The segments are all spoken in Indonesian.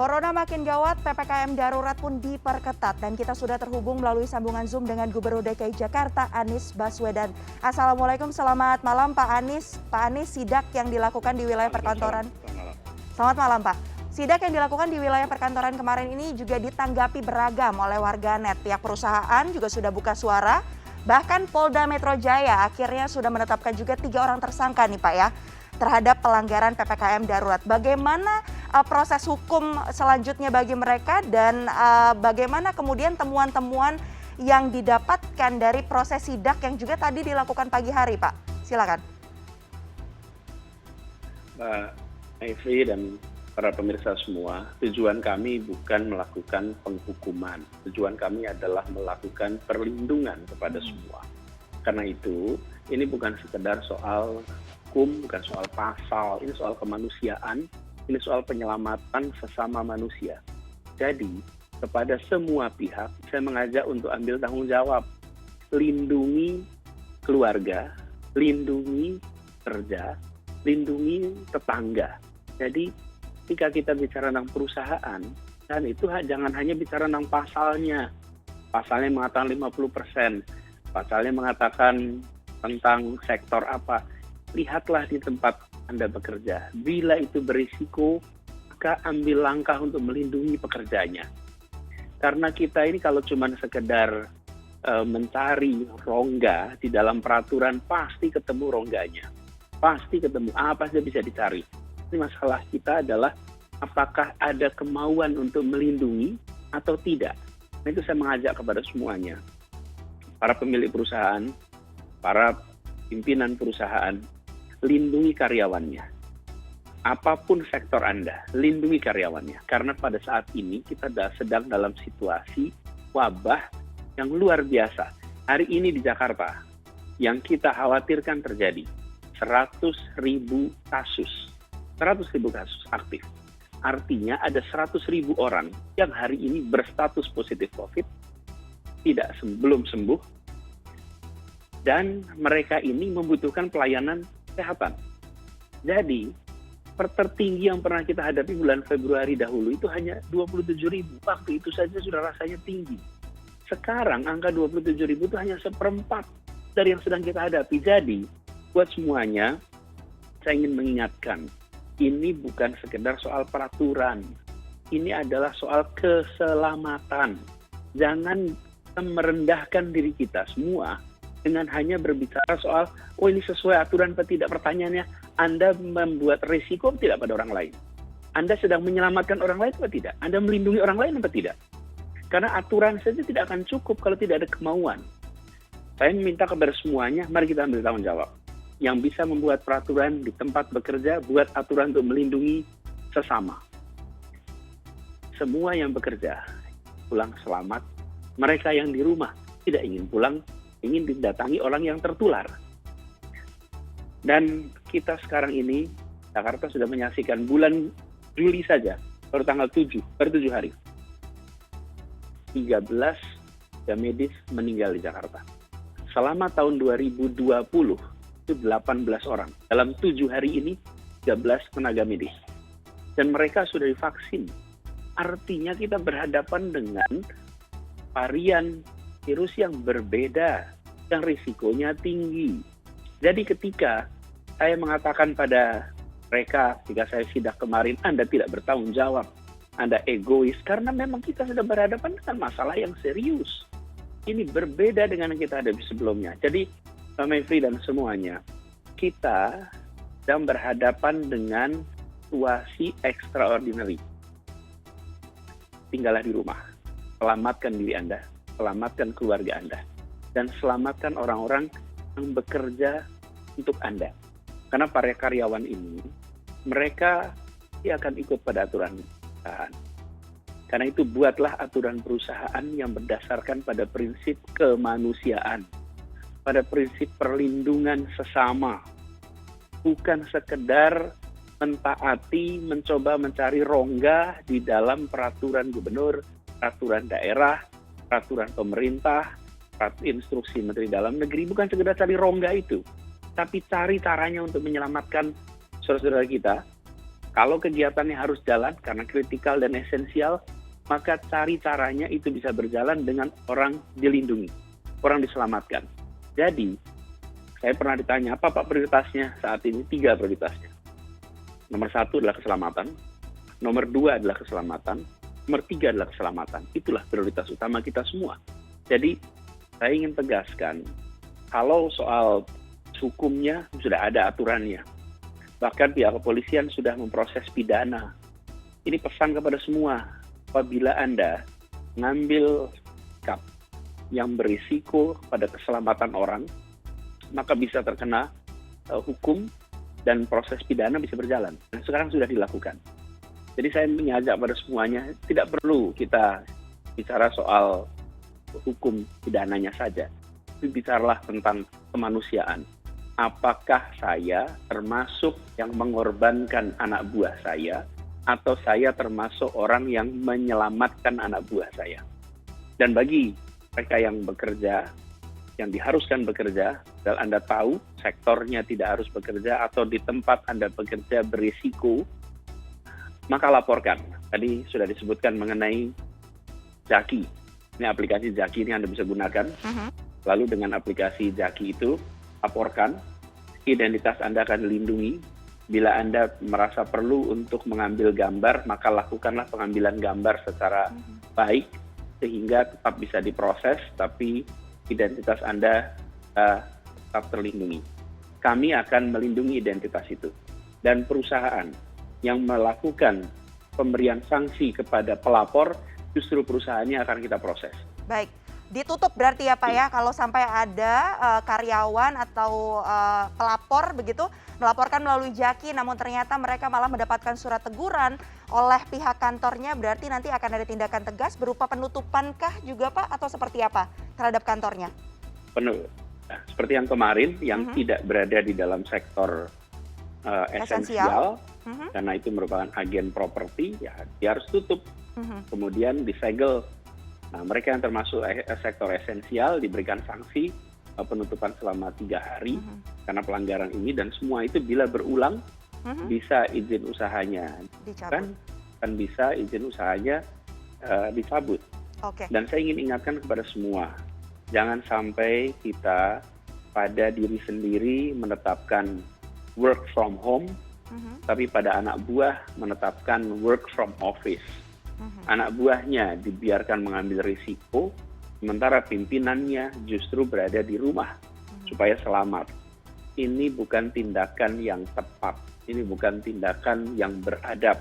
Corona makin gawat, PPKM darurat pun diperketat dan kita sudah terhubung melalui sambungan Zoom dengan Gubernur DKI Jakarta Anies Baswedan. Assalamualaikum, selamat malam Pak Anies. Pak Anies, sidak yang dilakukan di wilayah perkantoran. Selamat malam Pak. Sidak yang dilakukan di wilayah perkantoran kemarin ini juga ditanggapi beragam oleh warganet. Pihak perusahaan juga sudah buka suara, bahkan Polda Metro Jaya akhirnya sudah menetapkan juga 3 orang tersangka nih Pak ya, terhadap pelanggaran PPKM darurat. Bagaimana proses hukum selanjutnya bagi mereka dan bagaimana kemudian temuan-temuan yang didapatkan dari proses sidak yang juga tadi dilakukan pagi hari, Pak? Silakan. Mbak Mevri dan para pemirsa semua, tujuan kami bukan melakukan penghukuman. Tujuan kami adalah melakukan perlindungan kepada semua. Karena itu, ini bukan sekedar soal hukum, bukan soal pasal, ini soal kemanusiaan, ini soal penyelamatan sesama manusia. Jadi, kepada semua pihak, saya mengajak untuk ambil tanggung jawab. Lindungi keluarga, lindungi kerja, lindungi tetangga. Jadi, ketika kita bicara tentang perusahaan, dan itu jangan hanya bicara tentang pasalnya. Pasalnya mengatakan 50%, pasalnya mengatakan tentang sektor apa. Lihatlah di tempat Anda bekerja. Bila itu berisiko, maka ambil langkah untuk melindungi pekerjanya. Karena kita ini kalau cuma sekedar mencari rongga di dalam peraturan, pasti ketemu rongganya. Pasti ketemu, apa saja bisa dicari. Ini masalah kita adalah apakah ada kemauan untuk melindungi atau tidak. Nah, itu saya mengajak kepada semuanya. Para pemilik perusahaan, para pimpinan perusahaan, lindungi karyawannya. Apapun sektor Anda, lindungi karyawannya. Karena pada saat ini kita sedang dalam situasi wabah yang luar biasa. Hari ini di Jakarta, yang kita khawatirkan terjadi 100.000 kasus. 100.000 kasus aktif. Artinya ada 100.000 orang yang hari ini berstatus positif COVID, belum sembuh, dan mereka ini membutuhkan pelayanan kesehatan. Jadi, tertinggi yang pernah kita hadapi bulan Februari dahulu itu hanya 27.000. Waktu itu saja sudah rasanya tinggi. Sekarang angka 27.000 itu hanya 1/4 dari yang sedang kita hadapi. Jadi, buat semuanya, saya ingin mengingatkan, ini bukan sekedar soal peraturan. Ini adalah soal keselamatan. Jangan merendahkan diri kita semua dengan hanya berbicara soal, oh ini sesuai aturan atau tidak. Pertanyaannya, Anda membuat risiko tidak pada orang lain? Anda sedang menyelamatkan orang lain atau tidak? Anda melindungi orang lain atau tidak? Karena aturan saja tidak akan cukup kalau tidak ada kemauan. Saya minta kepada semuanya, mari kita ambil tanggung jawab. Yang bisa membuat peraturan di tempat bekerja, buat aturan untuk melindungi sesama. Semua yang bekerja, pulang selamat. Mereka yang di rumah tidak ingin pulang, ingin didatangi orang yang tertular. Dan kita sekarang ini, Jakarta sudah menyaksikan bulan Juli saja, baru tanggal 7 hari. 13 medis meninggal di Jakarta. Selama tahun 2020, itu 18 orang. Dalam 7 hari ini, 13 tenaga medis. Dan mereka sudah divaksin. Artinya kita berhadapan dengan varian virus yang berbeda, yang risikonya tinggi. Jadi ketika saya mengatakan pada mereka, ketika saya sidak kemarin, Anda tidak bertanggung jawab, Anda egois, karena memang kita sudah berhadapan dengan masalah yang serius. Ini berbeda dengan yang kita hadapi sebelumnya. Jadi, Pak Mevri dan semuanya, kita sedang berhadapan dengan situasi extraordinary. Tinggallah di rumah, selamatkan diri Anda, selamatkan keluarga Anda, dan selamatkan orang-orang yang bekerja untuk Anda. Karena para karyawan ini, mereka akan ikut pada aturan perusahaan. Karena itu buatlah aturan perusahaan yang berdasarkan pada prinsip kemanusiaan, pada prinsip perlindungan sesama. Bukan sekedar mentaati, mencoba mencari rongga di dalam peraturan gubernur, peraturan daerah, peraturan pemerintah, instruksi Menteri Dalam Negeri. Bukan sekedar cari rongga itu, tapi cari caranya untuk menyelamatkan saudara-saudara kita Kalau kegiatannya harus jalan karena kritikal dan esensial, maka cari caranya itu bisa berjalan dengan orang dilindungi, orang diselamatkan. Jadi, saya pernah ditanya, apa Pak prioritasnya saat ini? 3 prioritasnya. Nomor 1 adalah keselamatan, nomor 2 adalah keselamatan, nomor 3 adalah keselamatan. Itulah prioritas utama kita semua. Jadi, saya ingin tegaskan, kalau soal hukumnya sudah ada aturannya. Bahkan pihak kepolisian sudah memproses pidana. Ini pesan kepada semua, apabila Anda ngambil sikap yang berisiko pada keselamatan orang, maka bisa terkena hukum dan proses pidana bisa berjalan. Nah, sekarang sudah dilakukan. Jadi saya mengajak pada semuanya, tidak perlu kita bicara soal hukum pidananya saja. Tapi bicaralah tentang kemanusiaan. Apakah saya termasuk yang mengorbankan anak buah saya, atau saya termasuk orang yang menyelamatkan anak buah saya? Dan bagi mereka yang bekerja, yang diharuskan bekerja, dan Anda tahu sektornya tidak harus bekerja atau di tempat Anda bekerja berisiko, maka laporkan. Tadi sudah disebutkan mengenai Jaki. Ini aplikasi Jaki ini Anda bisa gunakan. Lalu dengan aplikasi Jaki itu, laporkan, identitas Anda akan dilindungi. Bila Anda merasa perlu untuk mengambil gambar, maka lakukanlah pengambilan gambar secara baik, sehingga tetap bisa diproses, tapi identitas Anda tetap terlindungi. Kami akan melindungi identitas itu. Dan perusahaan yang melakukan pemberian sanksi kepada pelapor, justru perusahaannya akan kita proses. Baik, ditutup berarti ya Pak ya, kalau sampai ada karyawan atau pelapor begitu melaporkan melalui Jaki, namun ternyata mereka malah mendapatkan surat teguran oleh pihak kantornya, berarti nanti akan ada tindakan tegas berupa penutupankah juga Pak, atau seperti apa terhadap kantornya? Seperti yang kemarin, yang tidak berada di dalam sektor esensial, karena itu merupakan agen properti, ya dia harus tutup. Kemudian disegel. Nah, mereka yang termasuk sektor esensial diberikan sanksi penutupan selama 3 hari karena pelanggaran ini, dan semua itu bila berulang bisa izin usahanya dicabut, kan bisa izin usahanya dicabut. Dan saya ingin ingatkan kepada semua, jangan sampai kita pada diri sendiri menetapkan work from home, tapi pada anak buah menetapkan work from office. Anak buahnya dibiarkan mengambil risiko, sementara pimpinannya justru berada di rumah supaya selamat. Ini bukan tindakan yang tepat, ini bukan tindakan yang beradab.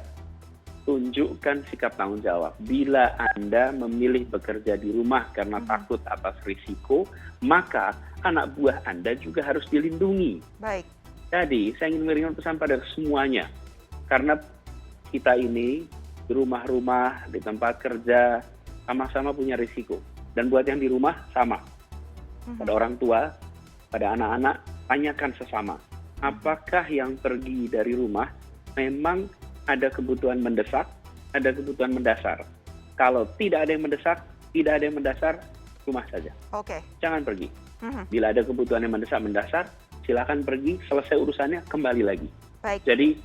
Tunjukkan sikap tanggung jawab. Bila Anda memilih bekerja di rumah karena takut atas risiko, maka anak buah Anda juga harus dilindungi. Baik. Jadi, saya ingin memberikan pesan pada semuanya, karena kita ini di rumah-rumah, di tempat kerja, sama-sama punya risiko. Dan buat yang di rumah, sama. Pada orang tua, pada anak-anak, tanyakan sesama. Apakah yang pergi dari rumah memang ada kebutuhan mendesak, ada kebutuhan mendasar? Kalau tidak ada yang mendesak, tidak ada yang mendasar, rumah saja. Jangan pergi. Bila ada kebutuhan yang mendesak-mendasar, silakan pergi, selesai urusannya, kembali lagi. Baik. Jadi,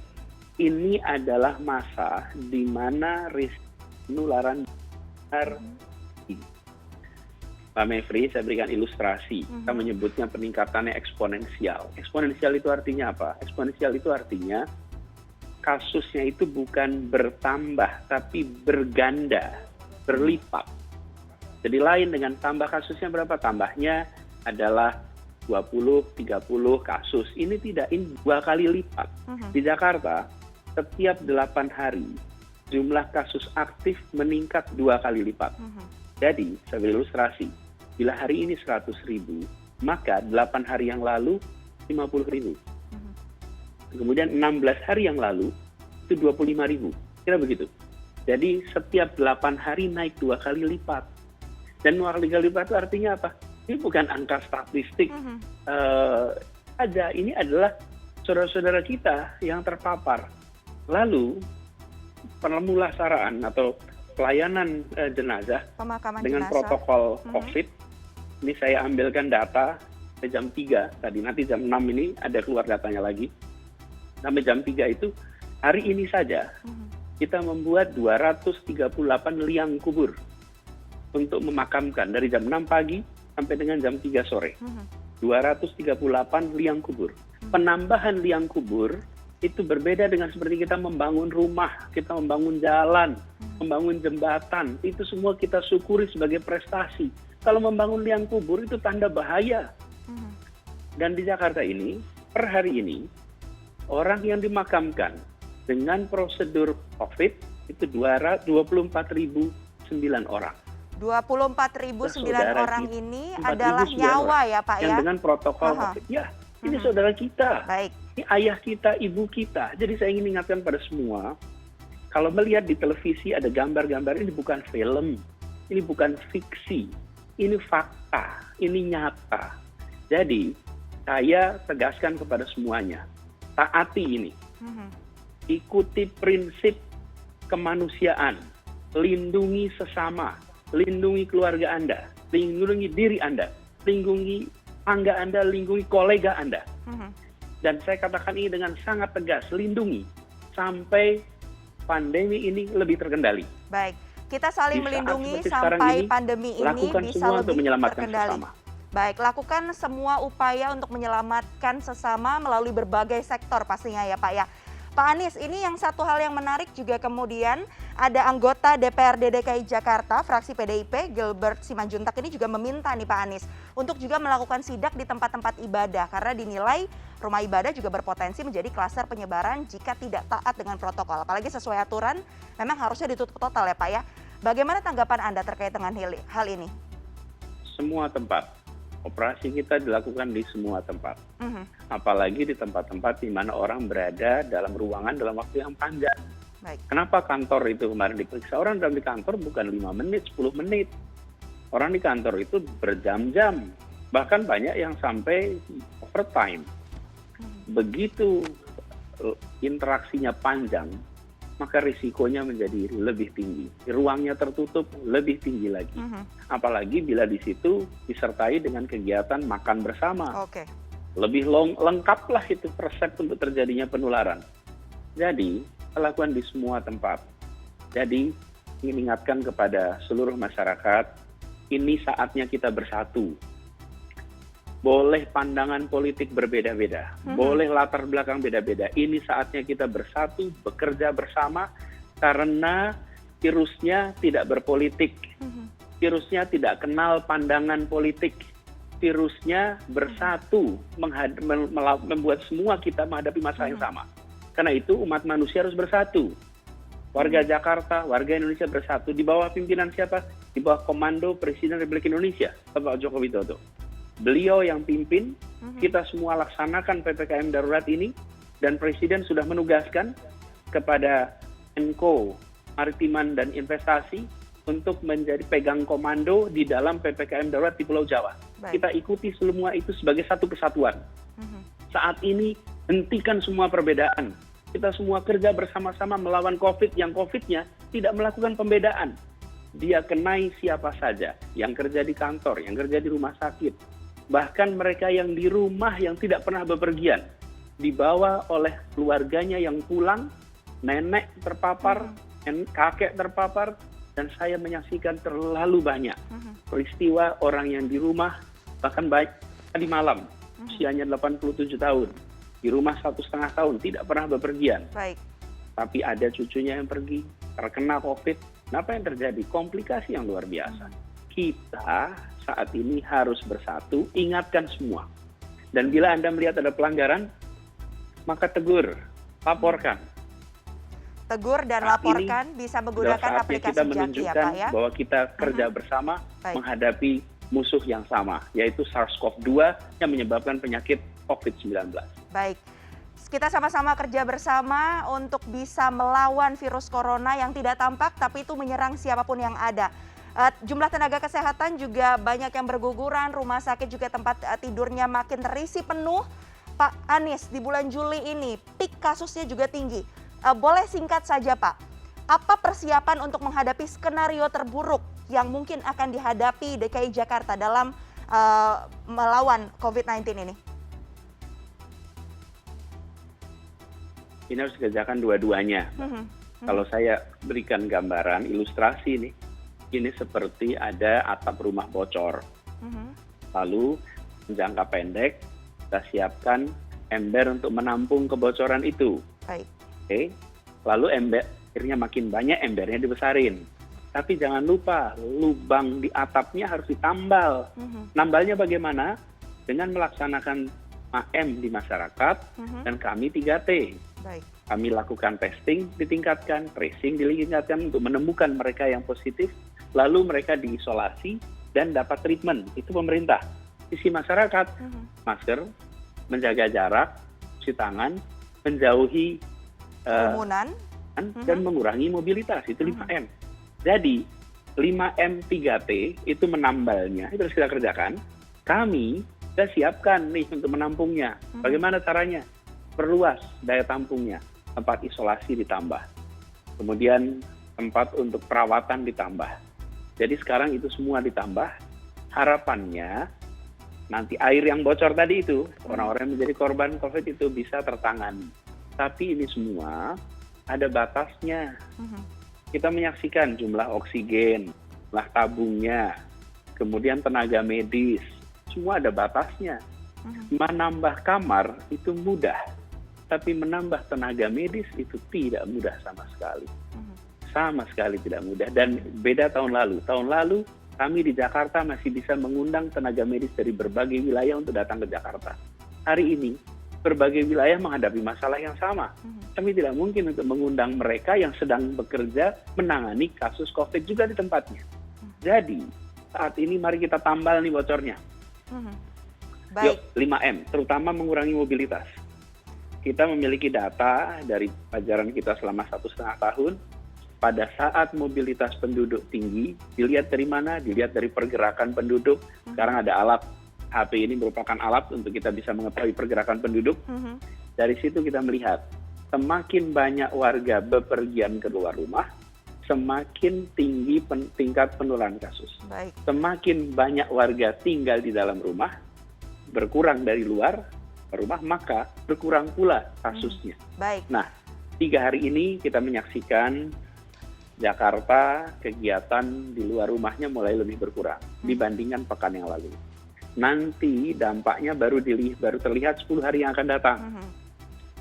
ini adalah masa di mana risiko penularan besar. Pak Mevri, saya berikan ilustrasi. Kita menyebutnya peningkatannya eksponensial. Eksponensial itu artinya apa? Eksponensial itu artinya kasusnya itu bukan bertambah, tapi berganda, berlipat. Jadi lain dengan tambah kasusnya berapa? Tambahnya adalah 20-30 kasus. Ini tidak, ini 2 kali lipat. Di Jakarta, setiap 8 hari, jumlah kasus aktif meningkat 2 kali lipat. Jadi, saya beri ilustrasi, bila hari ini 100.000, maka 8 hari yang lalu 50.000. Kemudian 16 hari yang lalu, itu 25.000. Kira begitu. Jadi, setiap 8 hari naik 2 kali lipat. Dan 2 kali lipat itu artinya apa? Ini bukan angka statistik aja, ini adalah saudara-saudara kita yang terpapar. Lalu pemulasaraan atau pelayanan jenazah pemakaman dengan jenazah, protokol COVID, ini saya ambilkan data sampai jam 3 tadi, nanti jam 6 ini ada keluar datanya lagi. Sampai jam 3 itu Hari ini saja kita membuat 238 liang kubur untuk memakamkan dari jam 6 pagi sampai dengan jam 3 sore. 238 liang kubur. Penambahan liang kubur itu berbeda dengan seperti kita membangun rumah, kita membangun jalan, membangun jembatan. Itu semua kita syukuri sebagai prestasi. Kalau membangun liang kubur itu tanda bahaya. Dan di Jakarta ini, per hari ini, orang yang dimakamkan dengan prosedur COVID itu 24.009 orang. 24.009 orang ini 4.009 adalah nyawa ya Pak yang ya? dengan protokol COVID. Ya, ini saudara kita. Baik. Ini ayah kita, ibu kita. Jadi saya ingin ingatkan pada semua, kalau melihat di televisi ada gambar-gambar, ini bukan film, ini bukan fiksi, ini fakta, ini nyata. Jadi saya tegaskan kepada semuanya, taati ini. Ikuti prinsip kemanusiaan, lindungi sesama, lindungi keluarga Anda, lindungi diri Anda, lindungi tangga Anda, lindungi kolega Anda. Dan saya katakan ini dengan sangat tegas, lindungi sampai pandemi ini lebih terkendali. Baik, kita saling melindungi sekarang sampai ini, pandemi ini lakukan bisa semua untuk lebih menyelamatkan terkendali. sesama. Baik, lakukan semua upaya untuk menyelamatkan sesama melalui berbagai sektor pastinya ya Pak ya. Pak Anies, ini yang satu hal yang menarik juga kemudian ada anggota DPRD DKI Jakarta, fraksi PDIP, Gilbert Simanjuntak ini juga meminta nih Pak Anies untuk juga melakukan sidak di tempat-tempat ibadah karena dinilai rumah ibadah juga berpotensi menjadi klaster penyebaran jika tidak taat dengan protokol. Apalagi sesuai aturan memang harusnya ditutup total ya Pak ya. Bagaimana tanggapan Anda terkait dengan hal ini? Semua tempat. Operasi kita dilakukan di semua tempat. Apalagi di tempat-tempat di mana orang berada dalam ruangan dalam waktu yang panjang. Baik. Kenapa kantor itu kemarin diperiksa? Orang dalam di kantor bukan 5 menit, 10 menit. Orang di kantor itu berjam-jam. Bahkan banyak yang sampai overtime. Begitu interaksinya panjang, maka risikonya menjadi lebih tinggi. Ruangnya tertutup lebih tinggi lagi. Apalagi bila di situ disertai dengan kegiatan makan bersama. Oke. Lebih lengkaplah itu resep untuk terjadinya penularan. Jadi, lakukan di semua tempat. Jadi, ingin ingatkan kepada seluruh masyarakat, ini saatnya kita bersatu. Boleh pandangan politik berbeda-beda, boleh latar belakang beda-beda. Ini saatnya kita bersatu, bekerja bersama, karena virusnya tidak berpolitik. Virusnya tidak kenal pandangan politik. Virusnya bersatu, membuat semua kita menghadapi masalah yang sama. Karena itu umat manusia harus bersatu. Warga Jakarta, warga Indonesia bersatu. Di bawah pimpinan siapa? Di bawah komando Presiden Republik Indonesia, Bapak Joko Widodo. Beliau yang pimpin, kita semua laksanakan PPKM darurat ini, dan Presiden sudah menugaskan kepada Menko Maritiman dan Investasi untuk menjadi pegang komando di dalam PPKM darurat di Pulau Jawa. Baik. Kita ikuti semua itu sebagai satu kesatuan. Saat ini hentikan semua perbedaan. Kita semua kerja bersama-sama melawan COVID yang COVID-nya tidak melakukan pembedaan. Dia kenai siapa saja, yang kerja di kantor, yang kerja di rumah sakit, bahkan mereka yang di rumah yang tidak pernah bepergian, dibawa oleh keluarganya yang pulang, nenek terpapar, kakek terpapar, dan saya menyaksikan terlalu banyak peristiwa orang yang di rumah, bahkan baik tadi malam, usianya 87 tahun, di rumah 1,5 tahun, tidak pernah bepergian. Baik. Tapi ada cucunya yang pergi, terkena COVID. Apa yang terjadi? Komplikasi yang luar biasa. Kita saat ini harus bersatu, ingatkan semua. Dan bila Anda melihat ada pelanggaran, maka tegur, laporkan. Tegur dan Saat laporkan ini bisa menggunakan saatnya aplikasi kita Jaki ya menunjukkan Pak ya. bahwa kita kerja bersama Baik. menghadapi musuh yang sama, yaitu SARS-CoV-2 yang menyebabkan penyakit COVID-19. Baik. Kita sama-sama kerja bersama untuk bisa melawan virus corona yang tidak tampak tapi itu menyerang siapapun yang ada. Jumlah tenaga kesehatan juga banyak yang berguguran, rumah sakit juga tempat tidurnya makin terisi penuh. Pak Anies, di bulan Juli ini peak kasusnya juga tinggi. Boleh singkat saja Pak, apa persiapan untuk menghadapi skenario terburuk yang mungkin akan dihadapi DKI Jakarta dalam melawan COVID-19 ini? ini harus dikerjakan dua-duanya. Kalau saya berikan gambaran, ilustrasi nih, ini seperti ada atap rumah bocor. Lalu jangka pendek kita siapkan ember untuk menampung kebocoran itu. Baik. Oke. Lalu akhirnya makin banyak, embernya dibesarin. Tapi jangan lupa lubang di atapnya harus ditambal. Nambalnya bagaimana? Dengan melaksanakan AM di masyarakat dan kami 3T. Baik. Kami lakukan testing ditingkatkan, tracing ditingkatkan untuk menemukan mereka yang positif, lalu mereka diisolasi dan dapat treatment. Itu pemerintah. Sisi masyarakat, masker, menjaga jarak, cuci tangan, menjauhi Kerumunan. dan mengurangi mobilitas. Itu 5M. Jadi 5M 3T itu menambalnya, itu harus kita kerjakan. Kami sudah siapkan nih untuk menampungnya. Bagaimana caranya? Perluas daya tampungnya. Tempat isolasi ditambah. Kemudian tempat untuk perawatan ditambah. Jadi sekarang itu semua ditambah. Harapannya nanti air yang bocor tadi itu, orang-orang yang menjadi korban COVID itu bisa tertangani. Tapi ini semua ada batasnya. Kita menyaksikan jumlah oksigen, jumlah tabungnya, kemudian tenaga medis, semua ada batasnya. Menambah kamar itu mudah, tapi menambah tenaga medis itu tidak mudah sama sekali. Sama sekali tidak mudah. Dan beda tahun lalu. Tahun lalu kami di Jakarta masih bisa mengundang tenaga medis dari berbagai wilayah untuk datang ke Jakarta. Hari ini berbagai wilayah menghadapi masalah yang sama. Kami tidak mungkin untuk mengundang mereka yang sedang bekerja menangani kasus COVID juga di tempatnya. Jadi saat ini mari kita tambal nih bocornya. Yuk, 5M, terutama mengurangi mobilitas. Kita memiliki data dari pelajaran kita selama 1,5 tahun. Pada saat mobilitas penduduk tinggi, dilihat dari mana? Dilihat dari pergerakan penduduk. Sekarang ada alat, HP ini merupakan alat untuk kita bisa mengetahui pergerakan penduduk. Dari situ kita melihat, semakin banyak warga bepergian keluar rumah, semakin tinggi tingkat penularan kasus. Baik. Semakin banyak warga tinggal di dalam rumah, berkurang dari luar rumah, maka berkurang pula kasusnya. Baik. Nah, 3 hari ini kita menyaksikan Jakarta kegiatan di luar rumahnya mulai lebih berkurang dibandingkan pekan yang lalu. Nanti dampaknya baru terlihat 10 hari yang akan datang,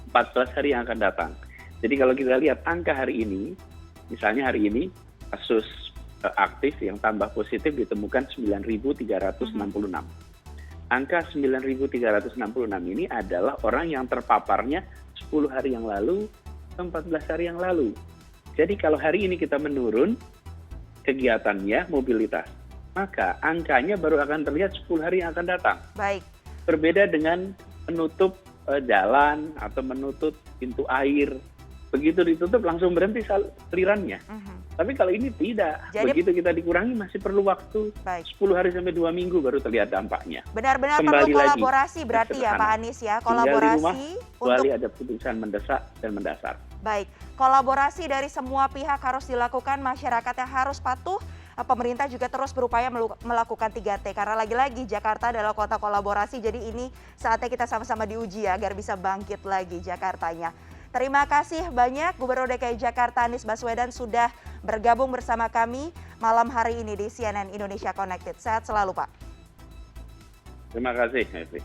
14 hari yang akan datang. Jadi kalau kita lihat angka hari ini, misalnya hari ini kasus aktif yang tambah positif ditemukan 9.366. Angka 9.366 ini adalah orang yang terpaparnya 10 hari yang lalu, 14 hari yang lalu. Jadi kalau hari ini kita menurun kegiatannya, mobilitas, maka angkanya baru akan terlihat 10 hari yang akan datang. Baik. Berbeda dengan menutup jalan atau menutup pintu air. Begitu ditutup langsung berhenti alirannya. Tapi kalau ini tidak. Jadi, begitu kita dikurangi masih perlu waktu 10 hari sampai 2 minggu baru terlihat dampaknya. Benar-benar Kembali perlu kolaborasi lagi, berarti ya Pak Anies ya. Tinggal di rumah, Kolaborasi kecuali untuk ada putusan mendesak dan mendasar. baik. Kolaborasi dari semua pihak harus dilakukan, masyarakatnya harus patuh. Pemerintah juga terus berupaya melakukan 3T karena lagi-lagi Jakarta adalah kota kolaborasi, jadi ini saatnya kita sama-sama diuji ya agar bisa bangkit lagi Jakartanya. Terima kasih banyak Gubernur DKI Jakarta Anies Baswedan sudah bergabung bersama kami malam hari ini di CNN Indonesia Connected. Sehat selalu Pak. Terima kasih, Mevri.